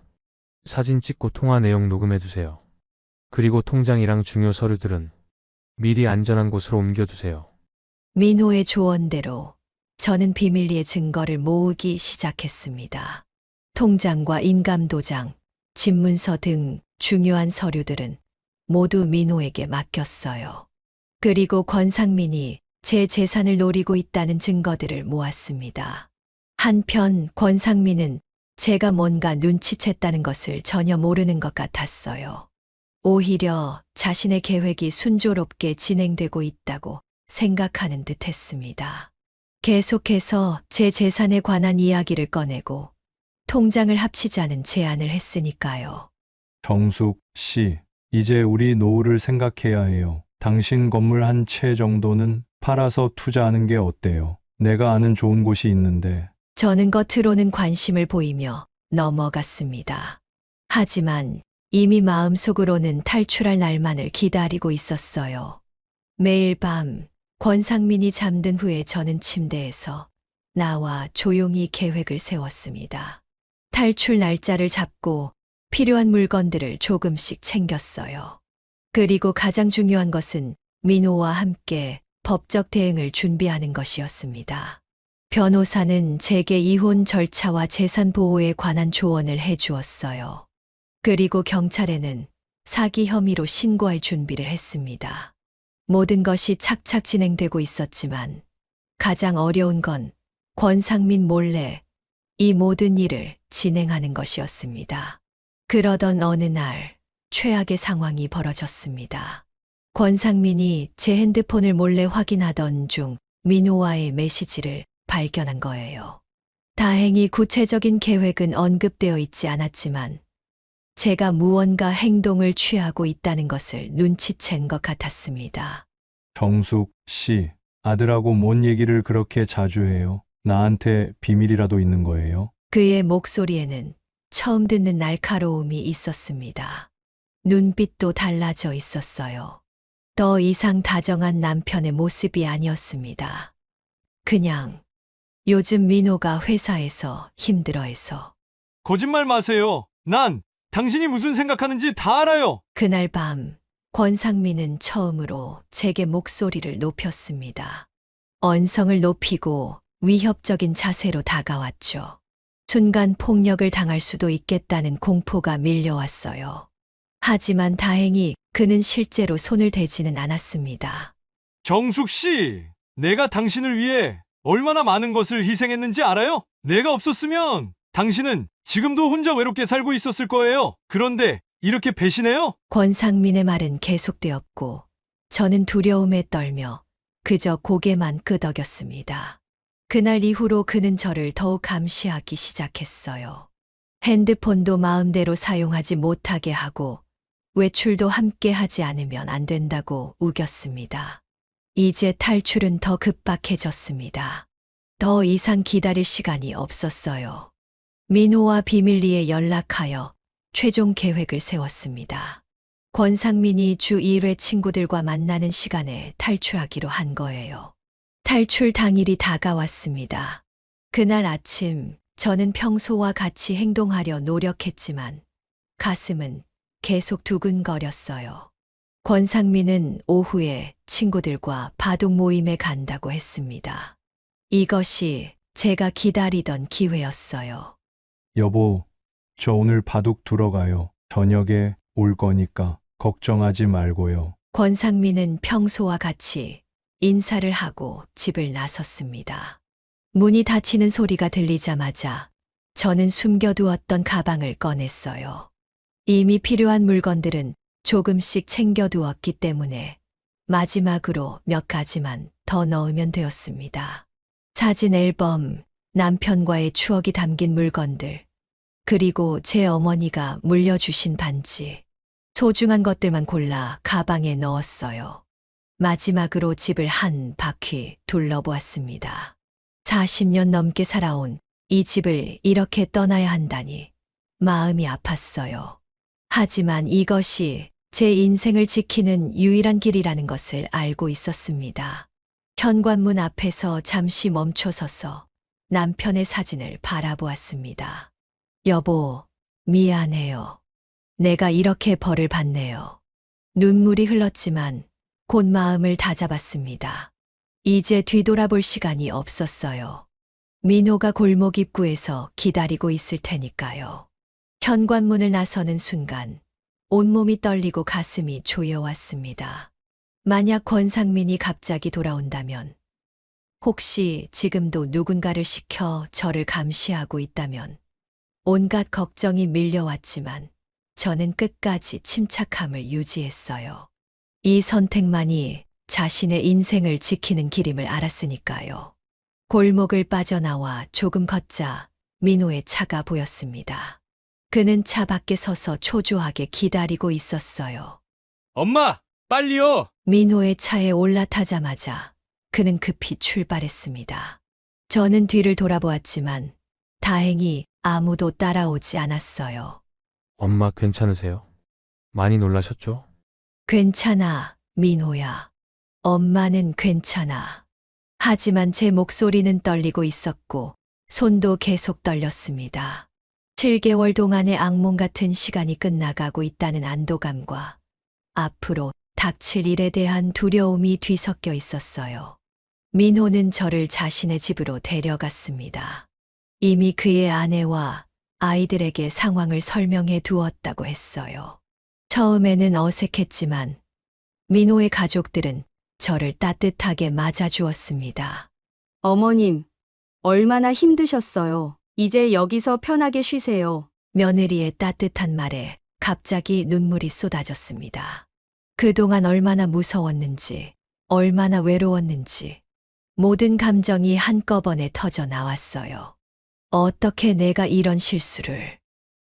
사진 찍고 통화 내용 녹음해 두세요. 그리고 통장이랑 중요 서류들은 미리 안전한 곳으로 옮겨두세요. 민호의 조언대로 저는 비밀리에 증거를 모으기 시작했습니다. 통장과 인감도장, 집문서 등 중요한 서류들은 모두 민호에게 맡겼어요. 그리고 권상민이 제 재산을 노리고 있다는 증거들을 모았습니다. 한편 권상민은 제가 뭔가 눈치챘다는 것을 전혀 모르는 것 같았어요. 오히려 자신의 계획이 순조롭게 진행되고 있다고 생각하는 듯 했습니다. 계속해서 제 재산에 관한 이야기를 꺼내고 통장을 합치자는 제안을 했으니까요. 정숙 씨, 이제 우리 노후를 생각해야 해요. 당신 건물 한 채 정도는 팔아서 투자하는 게 어때요? 내가 아는 좋은 곳이 있는데. 저는 겉으로는 관심을 보이며 넘어갔습니다. 하지만 이미 마음속으로는 탈출할 날만을 기다리고 있었어요. 매일 밤 권상민이 잠든 후에 저는 침대에서 나와 조용히 계획을 세웠습니다. 탈출 날짜를 잡고 필요한 물건들을 조금씩 챙겼어요. 그리고 가장 중요한 것은 민호와 함께 법적 대응을 준비하는 것이었습니다. 변호사는 제게 이혼 절차와 재산 보호에 관한 조언을 해주었어요. 그리고 경찰에는 사기 혐의로 신고할 준비를 했습니다. 모든 것이 착착 진행되고 있었지만 가장 어려운 건 권상민 몰래 이 모든 일을 진행하는 것이었습니다. 그러던 어느 날 최악의 상황이 벌어졌습니다. 권상민이 제 핸드폰을 몰래 확인하던 중 민호와의 메시지를 발견한 거예요. 다행히 구체적인 계획은 언급되어 있지 않았지만 제가 무언가 행동을 취하고 있다는 것을 눈치챈 것 같았습니다. 정숙 씨, 아들하고 뭔 얘기를 그렇게 자주 해요? 나한테 비밀이라도 있는 거예요? 그의 목소리에는 처음 듣는 날카로움이 있었습니다. 눈빛도 달라져 있었어요. 더 이상 다정한 남편의 모습이 아니었습니다. 그냥 요즘 민호가 회사에서 힘들어해서. 거짓말 마세요. 난 당신이 무슨 생각하는지 다 알아요. 그날 밤 권상민은 처음으로 제게 목소리를 높였습니다. 언성을 높이고 위협적인 자세로 다가왔죠. 순간 폭력을 당할 수도 있겠다는 공포가 밀려왔어요. 하지만 다행히 그는 실제로 손을 대지는 않았습니다. 정숙 씨, 내가 당신을 위해 얼마나 많은 것을 희생했는지 알아요? 내가 없었으면 당신은 지금도 혼자 외롭게 살고 있었을 거예요. 그런데 이렇게 배신해요? 권상민의 말은 계속되었고 저는 두려움에 떨며 그저 고개만 끄덕였습니다. 그날 이후로 그는 저를 더욱 감시하기 시작했어요. 핸드폰도 마음대로 사용하지 못하게 하고 외출도 함께 하지 않으면 안 된다고 우겼습니다. 이제 탈출은 더 급박해졌습니다. 더 이상 기다릴 시간이 없었어요. 민호와 비밀리에 연락하여 최종 계획을 세웠습니다. 권상민이 주 1회 친구들과 만나는 시간에 탈출하기로 한 거예요. 탈출 당일이 다가왔습니다. 그날 아침 저는 평소와 같이 행동하려 노력했지만 가슴은 계속 두근거렸어요. 권상민은 오후에 친구들과 바둑 모임에 간다고 했습니다. 이것이 제가 기다리던 기회였어요. 여보, 저 오늘 바둑 두러 가요. 저녁에 올 거니까 걱정하지 말고요. 권상민은 평소와 같이 인사를 하고 집을 나섰습니다. 문이 닫히는 소리가 들리자마자 저는 숨겨두었던 가방을 꺼냈어요. 이미 필요한 물건들은 조금씩 챙겨두었기 때문에 마지막으로 몇 가지만 더 넣으면 되었습니다. 사진 앨범, 남편과의 추억이 담긴 물건들, 그리고 제 어머니가 물려주신 반지, 소중한 것들만 골라 가방에 넣었어요. 마지막으로 집을 한 바퀴 둘러보았습니다. 40년 넘게 살아온 이 집을 이렇게 떠나야 한다니 마음이 아팠어요. 하지만 이것이 제 인생을 지키는 유일한 길이라는 것을 알고 있었습니다. 현관문 앞에서 잠시 멈춰서서 남편의 사진을 바라보았습니다. 여보, 미안해요. 내가 이렇게 벌을 받네요. 눈물이 흘렀지만 곧 마음을 다잡았습니다. 이제 뒤돌아볼 시간이 없었어요. 민호가 골목 입구에서 기다리고 있을 테니까요. 현관문을 나서는 순간 온몸이 떨리고 가슴이 조여왔습니다. 만약 권상민이 갑자기 돌아온다면, 혹시 지금도 누군가를 시켜 저를 감시하고 있다면, 온갖 걱정이 밀려왔지만 저는 끝까지 침착함을 유지했어요. 이 선택만이 자신의 인생을 지키는 길임을 알았으니까요. 골목을 빠져나와 조금 걷자 민호의 차가 보였습니다. 그는 차 밖에 서서 초조하게 기다리고 있었어요. 엄마, 빨리요! 민호의 차에 올라타자마자 그는 급히 출발했습니다. 저는 뒤를 돌아보았지만 다행히 아무도 따라오지 않았어요. 엄마 괜찮으세요? 많이 놀라셨죠? 괜찮아, 민호야. 엄마는 괜찮아. 하지만 제 목소리는 떨리고 있었고 손도 계속 떨렸습니다. 7개월 동안의 악몽 같은 시간이 끝나가고 있다는 안도감과 앞으로 닥칠 일에 대한 두려움이 뒤섞여 있었어요. 민호는 저를 자신의 집으로 데려갔습니다. 이미 그의 아내와 아이들에게 상황을 설명해 두었다고 했어요. 처음에는 어색했지만 민호의 가족들은 저를 따뜻하게 맞아주었습니다. 어머님, 얼마나 힘드셨어요. 이제 여기서 편하게 쉬세요. 며느리의 따뜻한 말에 갑자기 눈물이 쏟아졌습니다. 그동안 얼마나 무서웠는지, 얼마나 외로웠는지, 모든 감정이 한꺼번에 터져 나왔어요. 어떻게 내가 이런 실수를,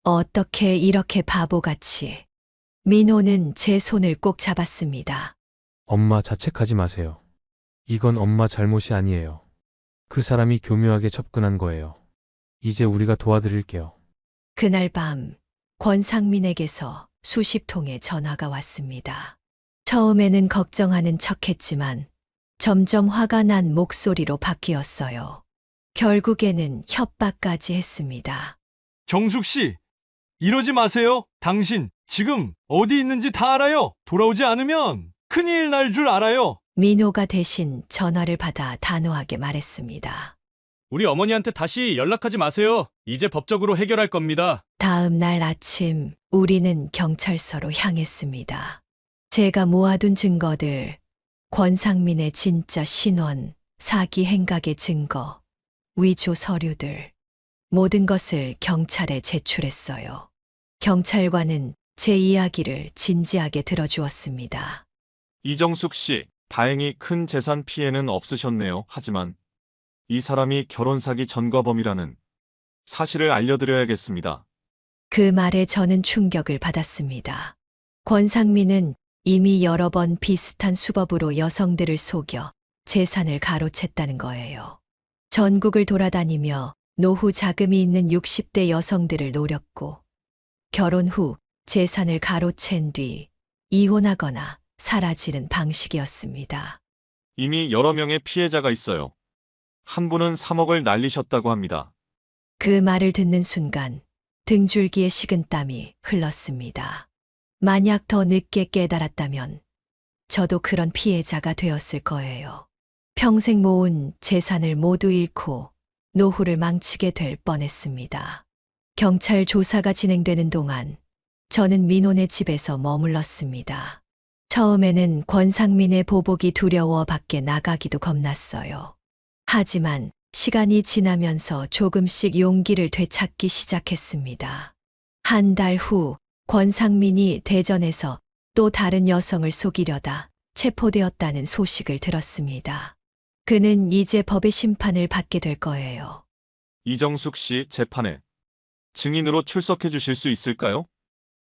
어떻게 이렇게 바보같이. 민호는 제 손을 꼭 잡았습니다. 엄마 자책하지 마세요. 이건 엄마 잘못이 아니에요. 그 사람이 교묘하게 접근한 거예요. 이제 우리가 도와드릴게요. 그날 밤 권상민에게서 수십 통의 전화가 왔습니다. 처음에는 걱정하는 척했지만 점점 화가 난 목소리로 바뀌었어요. 결국에는 협박까지 했습니다. 정숙 씨, 이러지 마세요. 당신 지금 어디 있는지 다 알아요. 돌아오지 않으면 큰일 날 줄 알아요. 민호가 대신 전화를 받아 단호하게 말했습니다. 우리 어머니한테 다시 연락하지 마세요. 이제 법적으로 해결할 겁니다. 다음 날 아침 우리는 경찰서로 향했습니다. 제가 모아둔 증거들, 권상민의 진짜 신원, 사기 행각의 증거, 위조 서류들, 모든 것을 경찰에 제출했어요. 경찰관은 제 이야기를 진지하게 들어주었습니다. 이정숙 씨, 다행히 큰 재산 피해는 없으셨네요. 하지만 이 사람이 결혼 사기 전과범이라는 사실을 알려드려야겠습니다. 그 말에 저는 충격을 받았습니다. 권상민은 이미 여러 번 비슷한 수법으로 여성들을 속여 재산을 가로챘다는 거예요. 전국을 돌아다니며 노후 자금이 있는 60대 여성들을 노렸고 결혼 후 재산을 가로챈 뒤 이혼하거나 사라지는 방식이었습니다. 이미 여러 명의 피해자가 있어요. 한 분은 3억을 날리셨다고 합니다. 그 말을 듣는 순간 등줄기에 식은땀이 흘렀습니다. 만약 더 늦게 깨달았다면 저도 그런 피해자가 되었을 거예요. 평생 모은 재산을 모두 잃고 노후를 망치게 될 뻔했습니다. 경찰 조사가 진행되는 동안 저는 민호네 집에서 머물렀습니다. 처음에는 권상민의 보복이 두려워 밖에 나가기도 겁났어요. 하지만 시간이 지나면서 조금씩 용기를 되찾기 시작했습니다. 한 달 후 권상민이 대전에서 또 다른 여성을 속이려다 체포되었다는 소식을 들었습니다. 그는 이제 법의 심판을 받게 될 거예요. 이정숙 씨 재판에 증인으로 출석해 주실 수 있을까요?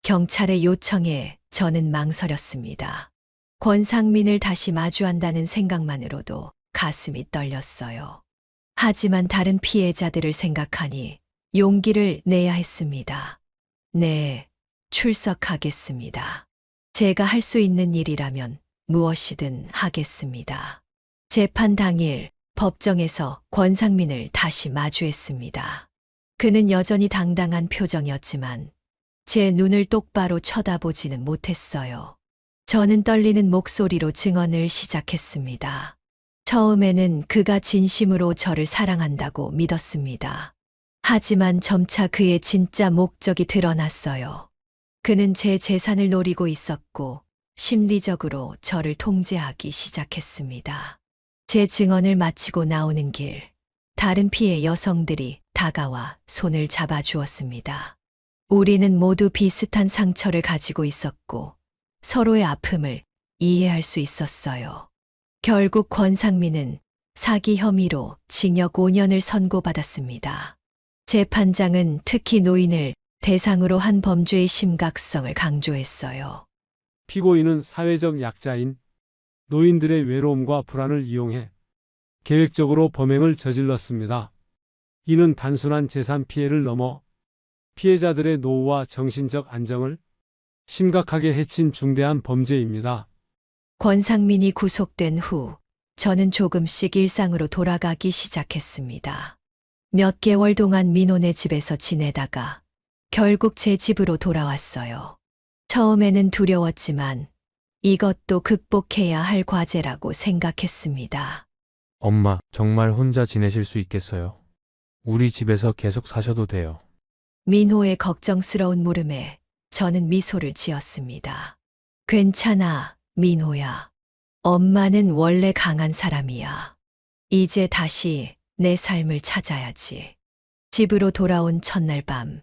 경찰의 요청에 저는 망설였습니다. 권상민을 다시 마주한다는 생각만으로도 가슴이 떨렸어요. 하지만 다른 피해자들을 생각하니 용기를 내야 했습니다. 네, 출석하겠습니다. 제가 할 수 있는 일이라면 무엇이든 하겠습니다. 재판 당일 법정에서 권상민을 다시 마주했습니다. 그는 여전히 당당한 표정이었지만 제 눈을 똑바로 쳐다보지는 못했어요. 저는 떨리는 목소리로 증언을 시작했습니다. 처음에는 그가 진심으로 저를 사랑한다고 믿었습니다. 하지만 점차 그의 진짜 목적이 드러났어요. 그는 제 재산을 노리고 있었고 심리적으로 저를 통제하기 시작했습니다. 제 증언을 마치고 나오는 길, 다른 피해 여성들이 다가와 손을 잡아주었습니다. 우리는 모두 비슷한 상처를 가지고 있었고 서로의 아픔을 이해할 수 있었어요. 결국 권상민은 사기 혐의로 징역 5년을 선고받았습니다. 재판장은 특히 노인을 대상으로 한 범죄의 심각성을 강조했어요. 피고인은 사회적 약자인 노인들의 외로움과 불안을 이용해 계획적으로 범행을 저질렀습니다. 이는 단순한 재산 피해를 넘어 피해자들의 노후와 정신적 안정을 심각하게 해친 중대한 범죄입니다. 권상민이 구속된 후 저는 조금씩 일상으로 돌아가기 시작했습니다. 몇 개월 동안 민호네 집에서 지내다가 결국 제 집으로 돌아왔어요. 처음에는 두려웠지만 이것도 극복해야 할 과제라고 생각했습니다. 엄마, 정말 혼자 지내실 수 있겠어요? 우리 집에서 계속 사셔도 돼요. 민호의 걱정스러운 물음에 저는 미소를 지었습니다. 괜찮아, 민호야. 엄마는 원래 강한 사람이야. 이제 다시 내 삶을 찾아야지. 집으로 돌아온 첫날 밤,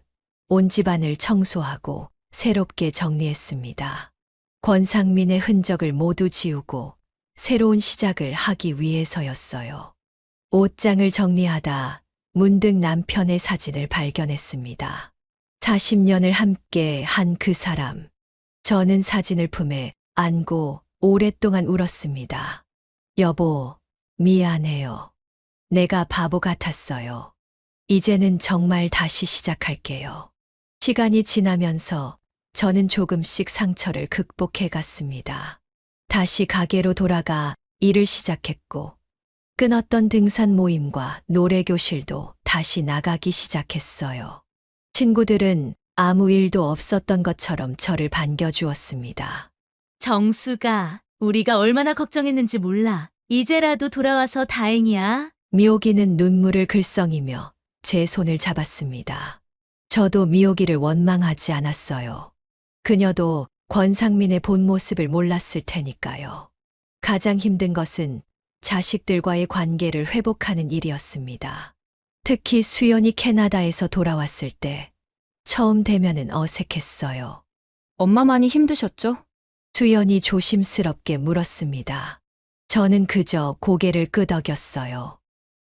온 집안을 청소하고 새롭게 정리했습니다. 권상민의 흔적을 모두 지우고 새로운 시작을 하기 위해서였어요. 옷장을 정리하다 문득 남편의 사진을 발견했습니다. 40년을 함께 한 그 사람. 저는 사진을 품에 안고 오랫동안 울었습니다. 여보, 미안해요. 내가 바보 같았어요. 이제는 정말 다시 시작할게요. 시간이 지나면서 저는 조금씩 상처를 극복해 갔습니다. 다시 가게로 돌아가 일을 시작했고, 끊었던 등산 모임과 노래 교실도 다시 나가기 시작했어요. 친구들은 아무 일도 없었던 것처럼 저를 반겨주었습니다. 정수가 우리가 얼마나 걱정했는지 몰라. 이제라도 돌아와서 다행이야. 미옥이는 눈물을 글썽이며 제 손을 잡았습니다. 저도 미옥이를 원망하지 않았어요. 그녀도 권상민의 본 모습을 몰랐을 테니까요. 가장 힘든 것은 자식들과의 관계를 회복하는 일이었습니다. 특히 수연이 캐나다에서 돌아왔을 때 처음 대면은 어색했어요. 엄마 많이 힘드셨죠? 수연이 조심스럽게 물었습니다. 저는 그저 고개를 끄덕였어요.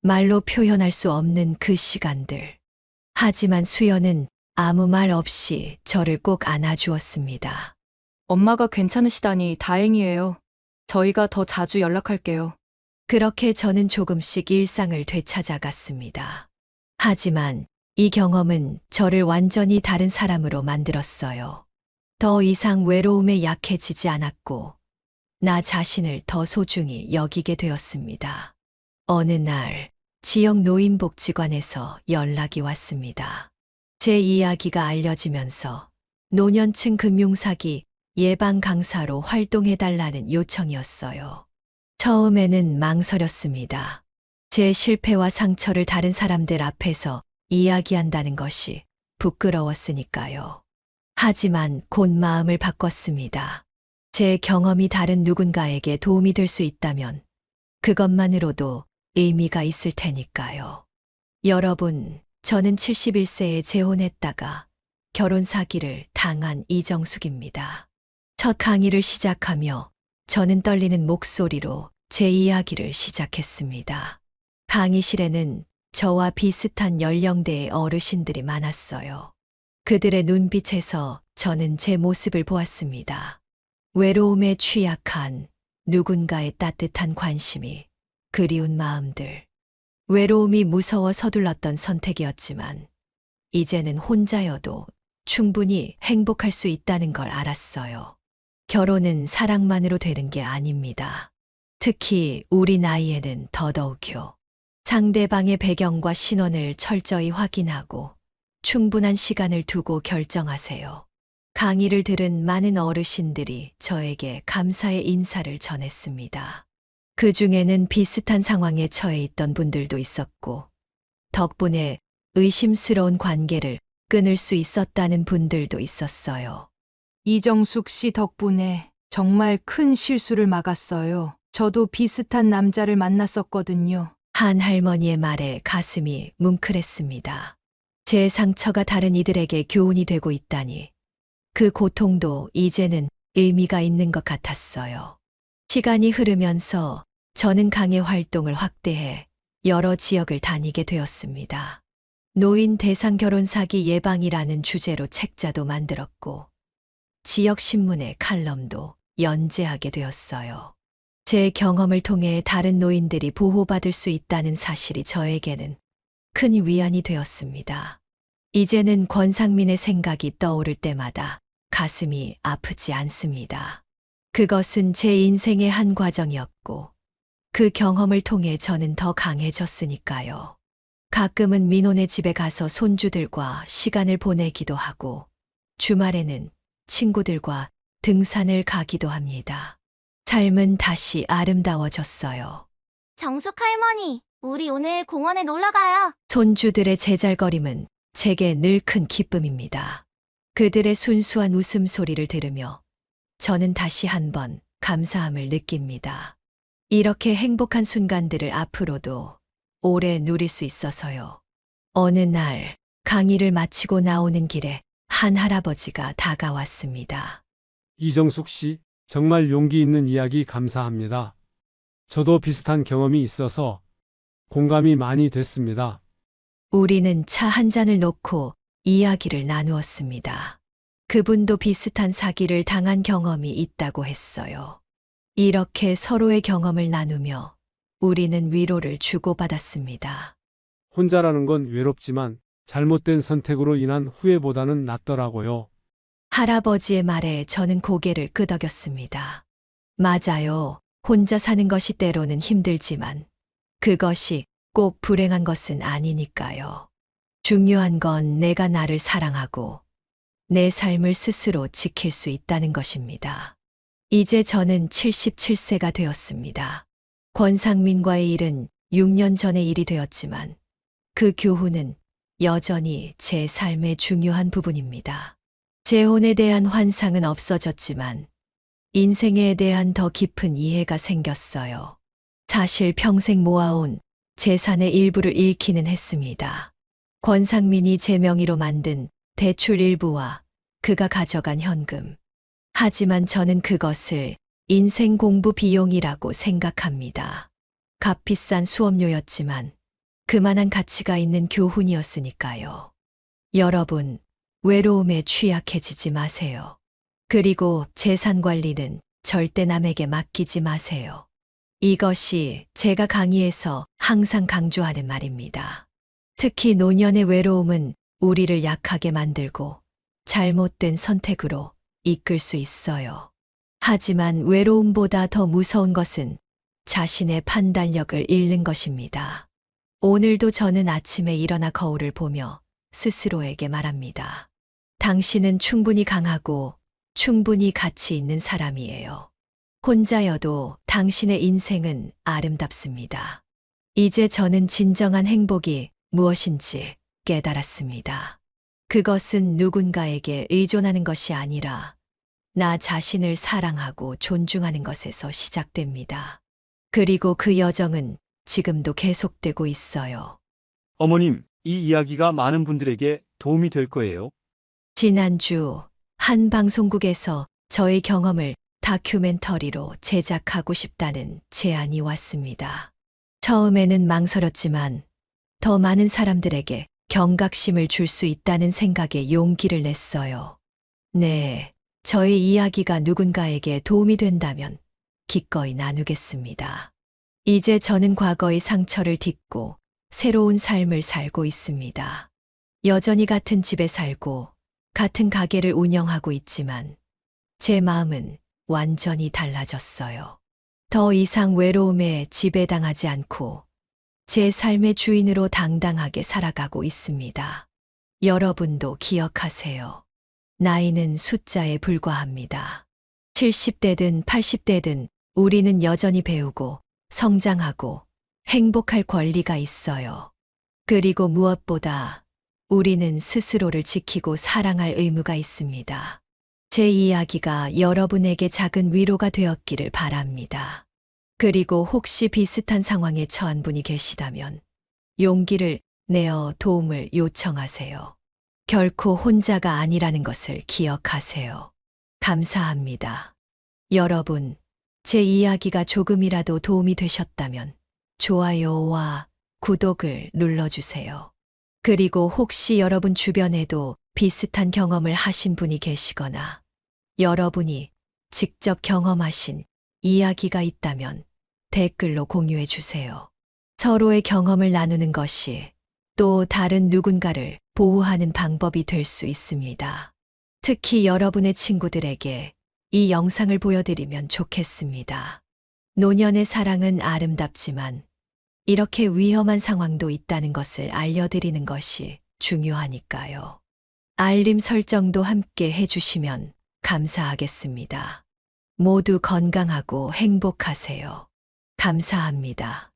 말로 표현할 수 없는 그 시간들. 하지만 수연은 아무 말 없이 저를 꼭 안아주었습니다. 엄마가 괜찮으시다니 다행이에요. 저희가 더 자주 연락할게요. 그렇게 저는 조금씩 일상을 되찾아갔습니다. 하지만 이 경험은 저를 완전히 다른 사람으로 만들었어요. 더 이상 외로움에 약해지지 않았고, 나 자신을 더 소중히 여기게 되었습니다. 어느 날, 지역 노인복지관에서 연락이 왔습니다. 제 이야기가 알려지면서 노년층 금융사기 예방 강사로 활동해달라는 요청이었어요. 처음에는 망설였습니다. 제 실패와 상처를 다른 사람들 앞에서 이야기한다는 것이 부끄러웠으니까요. 하지만 곧 마음을 바꿨습니다. 제 경험이 다른 누군가에게 도움이 될 수 있다면 그것만으로도 의미가 있을 테니까요. 여러분, 저는 71세에 재혼했다가 결혼 사기를 당한 이정숙입니다. 첫 강의를 시작하며 저는 떨리는 목소리로 제 이야기를 시작했습니다. 강의실에는 저와 비슷한 연령대의 어르신들이 많았어요. 그들의 눈빛에서 저는 제 모습을 보았습니다. 외로움에 취약한 누군가의 따뜻한 관심이, 그리운 마음들. 외로움이 무서워 서둘렀던 선택이었지만 이제는 혼자여도 충분히 행복할 수 있다는 걸 알았어요. 결혼은 사랑만으로 되는 게 아닙니다. 특히 우리 나이에는 더더욱요. 상대방의 배경과 신원을 철저히 확인하고 충분한 시간을 두고 결정하세요. 강의를 들은 많은 어르신들이 저에게 감사의 인사를 전했습니다. 그 중에는 비슷한 상황에 처해 있던 분들도 있었고, 덕분에 의심스러운 관계를 끊을 수 있었다는 분들도 있었어요. 이정숙 씨 덕분에 정말 큰 실수를 막았어요. 저도 비슷한 남자를 만났었거든요. 한 할머니의 말에 가슴이 뭉클했습니다. 제 상처가 다른 이들에게 교훈이 되고 있다니, 그 고통도 이제는 의미가 있는 것 같았어요. 시간이 흐르면서 저는 강의 활동을 확대해 여러 지역을 다니게 되었습니다. 노인 대상 결혼 사기 예방이라는 주제로 책자도 만들었고, 지역 신문의 칼럼도 연재하게 되었어요. 제 경험을 통해 다른 노인들이 보호받을 수 있다는 사실이 저에게는 큰 위안이 되었습니다. 이제는 권상민의 생각이 떠오를 때마다 가슴이 아프지 않습니다. 그것은 제 인생의 한 과정이었고, 그 경험을 통해 저는 더 강해졌으니까요. 가끔은 민호네 집에 가서 손주들과 시간을 보내기도 하고, 주말에는 친구들과 등산을 가기도 합니다. 삶은 다시 아름다워졌어요. 정숙 할머니, 우리 오늘 공원에 놀러 가요. 손주들의 제잘거림은 제게 늘 큰 기쁨입니다. 그들의 순수한 웃음소리를 들으며 저는 다시 한번 감사함을 느낍니다. 이렇게 행복한 순간들을 앞으로도 오래 누릴 수 있어서요. 어느 날 강의를 마치고 나오는 길에 한 할아버지가 다가왔습니다. 이정숙 씨, 정말 용기 있는 이야기 감사합니다. 저도 비슷한 경험이 있어서 공감이 많이 됐습니다. 우리는 차 한 잔을 놓고 이야기를 나누었습니다. 그분도 비슷한 사기를 당한 경험이 있다고 했어요. 이렇게 서로의 경험을 나누며 우리는 위로를 주고받았습니다. 혼자라는 건 외롭지만 잘못된 선택으로 인한 후회보다는 낫더라고요. 할아버지의 말에 저는 고개를 끄덕였습니다. 맞아요. 혼자 사는 것이 때로는 힘들지만 그것이 꼭 불행한 것은 아니니까요. 중요한 건 내가 나를 사랑하고 내 삶을 스스로 지킬 수 있다는 것입니다. 이제 저는 77세가 되었습니다. 권상민과의 일은 6년 전의 일이 되었지만 그 교훈은 여전히 제 삶의 중요한 부분입니다. 재혼에 대한 환상은 없어졌지만 인생에 대한 더 깊은 이해가 생겼어요. 사실 평생 모아온 재산의 일부를 잃기는 했습니다. 권상민이 제 명의로 만든 대출 일부와 그가 가져간 현금. 하지만 저는 그것을 인생 공부 비용이라고 생각합니다. 값비싼 수업료였지만 그만한 가치가 있는 교훈이었으니까요. 여러분, 외로움에 취약해지지 마세요. 그리고 재산 관리는 절대 남에게 맡기지 마세요. 이것이 제가 강의에서 항상 강조하는 말입니다. 특히 노년의 외로움은 우리를 약하게 만들고 잘못된 선택으로 이끌 수 있어요. 하지만 외로움보다 더 무서운 것은 자신의 판단력을 잃는 것입니다. 오늘도 저는 아침에 일어나 거울을 보며 스스로에게 말합니다. 당신은 충분히 강하고 충분히 가치 있는 사람이에요. 혼자여도 당신의 인생은 아름답습니다. 이제 저는 진정한 행복이 무엇인지 깨달았습니다. 그것은 누군가에게 의존하는 것이 아니라 나 자신을 사랑하고 존중하는 것에서 시작됩니다. 그리고 그 여정은 지금도 계속되고 있어요. 어머님, 이 이야기가 많은 분들에게 도움이 될 거예요. 지난주 한 방송국에서 저의 경험을 다큐멘터리로 제작하고 싶다는 제안이 왔습니다. 처음에는 망설였지만 더 많은 사람들에게 경각심을 줄 수 있다는 생각에 용기를 냈어요. 네, 저의 이야기가 누군가에게 도움이 된다면 기꺼이 나누겠습니다. 이제 저는 과거의 상처를 딛고 새로운 삶을 살고 있습니다. 여전히 같은 집에 살고 같은 가게를 운영하고 있지만 제 마음은 완전히 달라졌어요. 더 이상 외로움에 지배당하지 않고 제 삶의 주인으로 당당하게 살아가고 있습니다. 여러분도 기억하세요. 나이는 숫자에 불과합니다. 70대든 80대든 우리는 여전히 배우고 성장하고 행복할 권리가 있어요. 그리고 무엇보다 우리는 스스로를 지키고 사랑할 의무가 있습니다. 제 이야기가 여러분에게 작은 위로가 되었기를 바랍니다. 그리고 혹시 비슷한 상황에 처한 분이 계시다면 용기를 내어 도움을 요청하세요. 결코 혼자가 아니라는 것을 기억하세요. 감사합니다. 여러분, 제 이야기가 조금이라도 도움이 되셨다면 좋아요와 구독을 눌러주세요. 그리고 혹시 여러분 주변에도 비슷한 경험을 하신 분이 계시거나 여러분이 직접 경험하신 이야기가 있다면 댓글로 공유해 주세요. 서로의 경험을 나누는 것이 또 다른 누군가를 보호하는 방법이 될 수 있습니다. 특히 여러분의 친구들에게 이 영상을 보여드리면 좋겠습니다. 노년의 사랑은 아름답지만 이렇게 위험한 상황도 있다는 것을 알려드리는 것이 중요하니까요. 알림 설정도 함께 해주시면 감사하겠습니다. 모두 건강하고 행복하세요. 감사합니다.